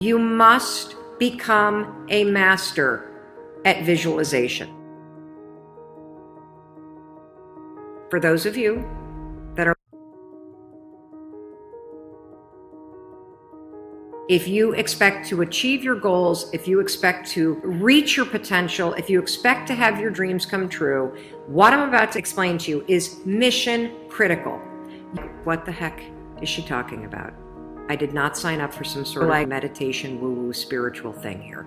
You must become a master at visualization. For those of you that are, if you expect to achieve your goals, if you expect to reach your potential, if you expect to have your dreams come true, what I'm about to explain to you is mission critical. What the heck is she talking about? I did not sign up for some sort of meditation, woo-woo, spiritual thing here.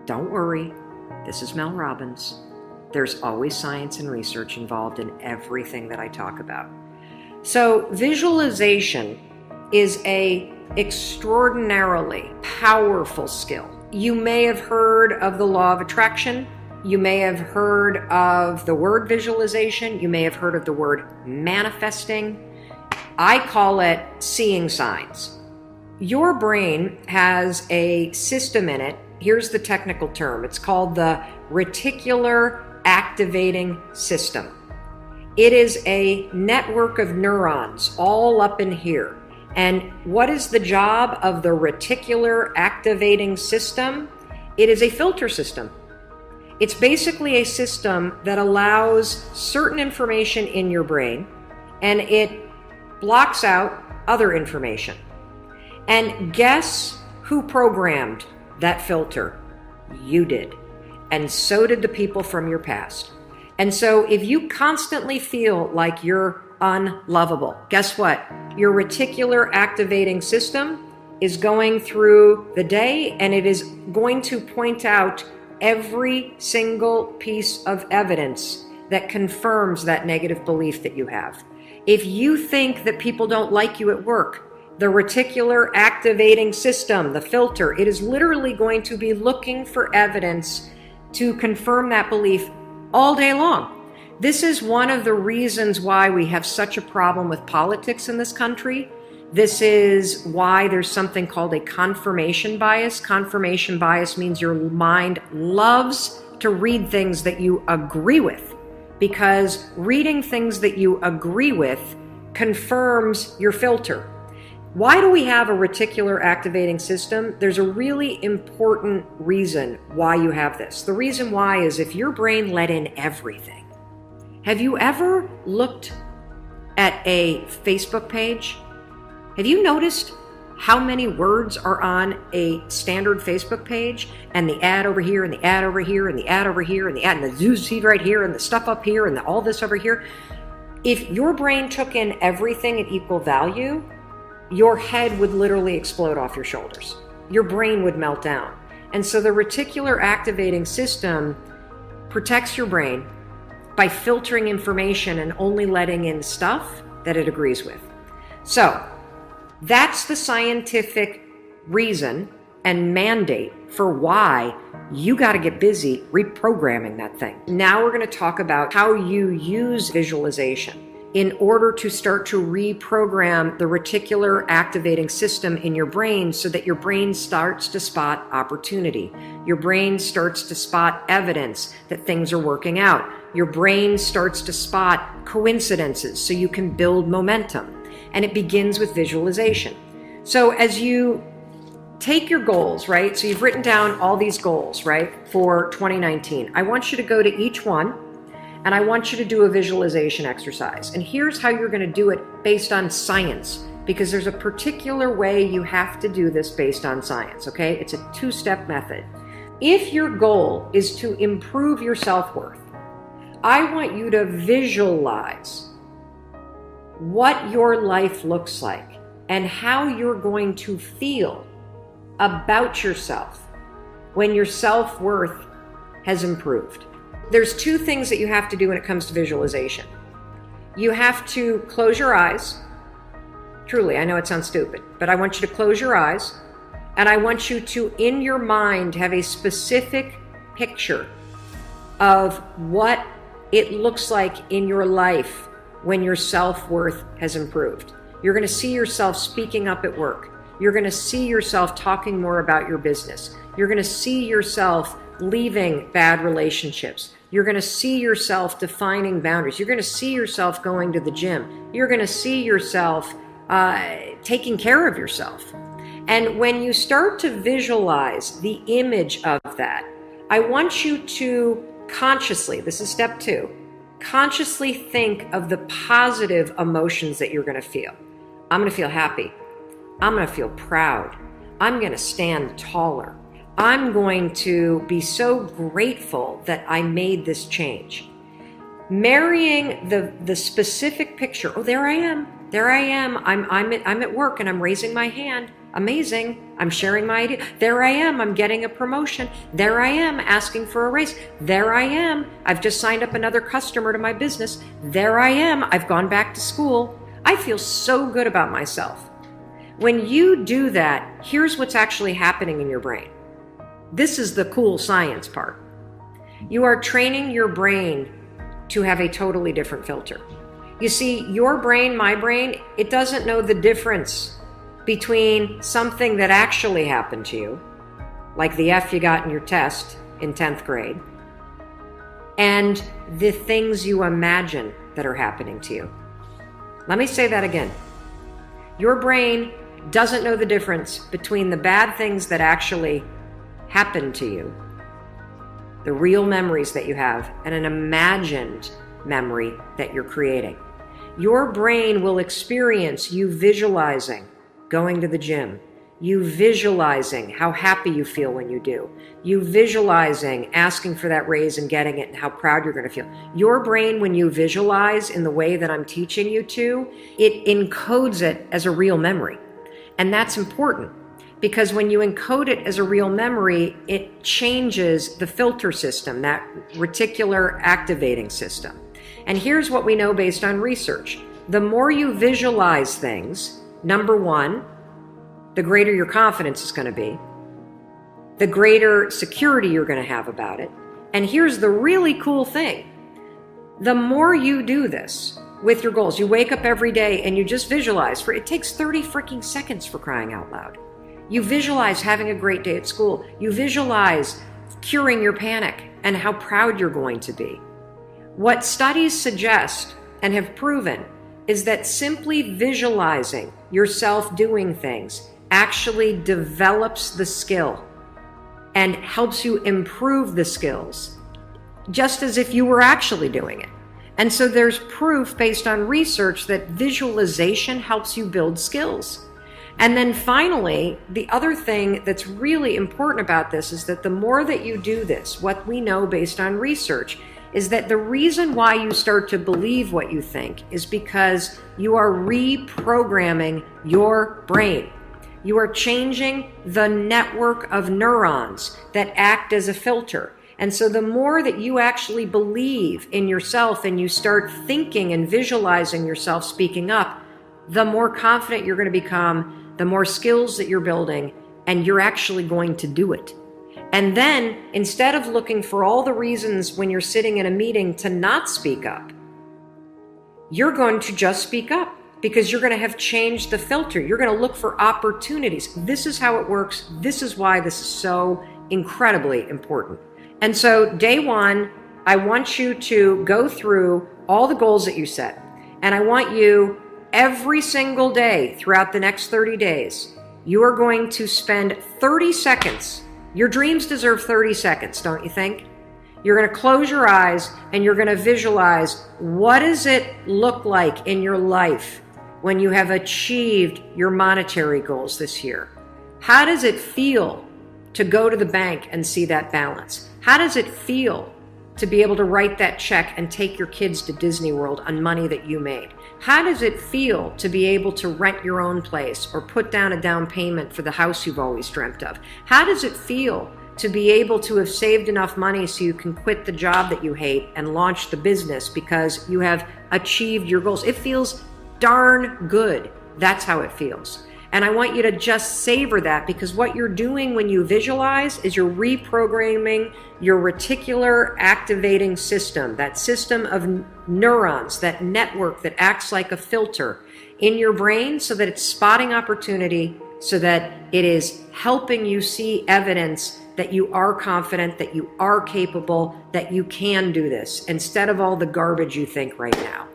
Don't worry, this is Mel Robbins. There's always science and research involved in everything that I talk about. So visualization is an extraordinarily powerful skill. You may have heard of the law of attraction. You may have heard of the word visualization. You may have heard of the word manifesting. I call it seeing signs. Your brain has a system in it. Here's the technical term. It's called the reticular activating system. It is a network of neurons all up in here. And what is the job of the reticular activating system? It is a filter system. It's basically a system that allows certain information in your brain, and it blocks out other information. And guess who programmed that filter? You did. And so did the people from your past. And so if you constantly feel like you're unlovable, guess what? Your reticular activating system is going through the day, and it is going to point out every single piece of evidence that confirms that negative belief that you have. If you think that people don't like you at work, the reticular activating system, the filter, it is literally going to be looking for evidence to confirm that belief all day long. This is one of the reasons why we have such a problem with politics in this country. This is why there's something called a confirmation bias. Confirmation bias means your mind loves to read things that you agree with, because reading things that you agree with confirms your filter. Why do we have a reticular activating system? There's a really important reason why you have this. The reason why is if your brain let in everything. Have you ever looked at a Facebook page? Have you noticed how many words are on a standard Facebook page, and the ad over here, and the ad over here, and the ad over here, and the ad, and the news feed right here, and the stuff up here, and all this over here? If your brain took in everything at equal value, your head would literally explode off your shoulders. Your brain would melt down. And so the reticular activating system protects your brain by filtering information and only letting in stuff that it agrees with. So that's the scientific reason and mandate for why you got to get busy reprogramming that thing. Now we're going to talk about how you use visualization in order to start to reprogram the reticular activating system in your brain so that your brain starts to spot opportunity. Your brain starts to spot evidence that things are working out. Your brain starts to spot coincidences so you can build momentum. And it begins with visualization. So as you take your goals, right? So you've written down all these goals, right, for 2019. I want you to go to each one, and I want you to do a visualization exercise. And here's how you're going to do it based on science, because there's a particular way you have to do this based on science, okay? It's a two-step method. If your goal is to improve your self-worth, I want you to visualize what your life looks like and how you're going to feel about yourself when your self-worth has improved. There's two things that you have to do when it comes to visualization. You have to close your eyes. Truly, I know it sounds stupid, but I want you to close your eyes, and I want you to, in your mind, have a specific picture of what it looks like in your life when your self-worth has improved. You're going to see yourself speaking up at work. You're going to see yourself talking more about your business. You're going to see yourself leaving bad relationships. You're going to see yourself defining boundaries. You're going to see yourself going to the gym. You're going to see yourself taking care of yourself. And when you start to visualize the image of that, I want you to consciously, this is step 2, consciously think of the positive emotions that you're going to feel. I'm going to feel happy. I'm going to feel proud. I'm going to stand taller. I'm going to be so grateful that I made this change. Marrying the specific picture. Oh, there I am. There I am. I'm at work and I'm raising my hand. Amazing. I'm sharing my idea. There I am. I'm getting a promotion. There I am asking for a raise. There I am. I've just signed up another customer to my business. There I am. I've gone back to school. I feel so good about myself. When you do that, here's what's actually happening in your brain. This is the cool science part. You are training your brain to have a totally different filter. You see, your brain, my brain, it doesn't know the difference between something that actually happened to you, like the F you got in your test in 10th grade, and the things you imagine that are happening to you. Let me say that again. Your brain doesn't know the difference between the bad things that actually happened to you, the real memories that you have, and an imagined memory that you're creating. Your brain will experience you visualizing going to the gym, you visualizing how happy you feel when you do, you visualizing asking for that raise and getting it and how proud you're going to feel. Your brain, when you visualize in the way that I'm teaching you to, it encodes it as a real memory. And that's important because when you encode it as a real memory, it changes the filter system, that reticular activating system. And here's what we know based on research. The more you visualize things, number 1, the greater your confidence is going to be, the greater security you're going to have about it. And here's the really cool thing. The more you do this with your goals, you wake up every day and you just visualize, it takes 30 freaking seconds for crying out loud. You visualize having a great day at school. You visualize curing your panic and how proud you're going to be. What studies suggest and have proven is that simply visualizing yourself doing things actually develops the skill and helps you improve the skills, just as if you were actually doing it. And so there's proof based on research that visualization helps you build skills. And then finally, the other thing that's really important about this is that the more that you do this, what we know based on research is that the reason why you start to believe what you think is because you are reprogramming your brain. You are changing the network of neurons that act as a filter. And so the more that you actually believe in yourself and you start thinking and visualizing yourself speaking up, the more confident you're going to become, the more skills that you're building, and you're actually going to do it. And then instead of looking for all the reasons when you're sitting in a meeting to not speak up, you're going to just speak up because you're going to have changed the filter. You're going to look for opportunities. This is how it works. This is why this is so incredibly important. And so day 1, I want you to go through all the goals that you set. And I want you every single day throughout the next 30 days, you are going to spend 30 seconds. Your dreams deserve 30 seconds, don't you think? You're going to close your eyes and you're going to visualize, what does it look like in your life when you have achieved your monetary goals this year? How does it feel to go to the bank and see that balance? How does it feel to be able to write that check and take your kids to Disney World on money that you made? How does it feel to be able to rent your own place or put down a down payment for the house you've always dreamt of? How does it feel to be able to have saved enough money so you can quit the job that you hate and launch the business because you have achieved your goals? It feels darn good. That's how it feels. And I want you to just savor that, because what you're doing when you visualize is you're reprogramming your reticular activating system, that system of neurons, that network that acts like a filter in your brain, so that it's spotting opportunity, so that it is helping you see evidence that you are confident, that you are capable, that you can do this, instead of all the garbage you think right now.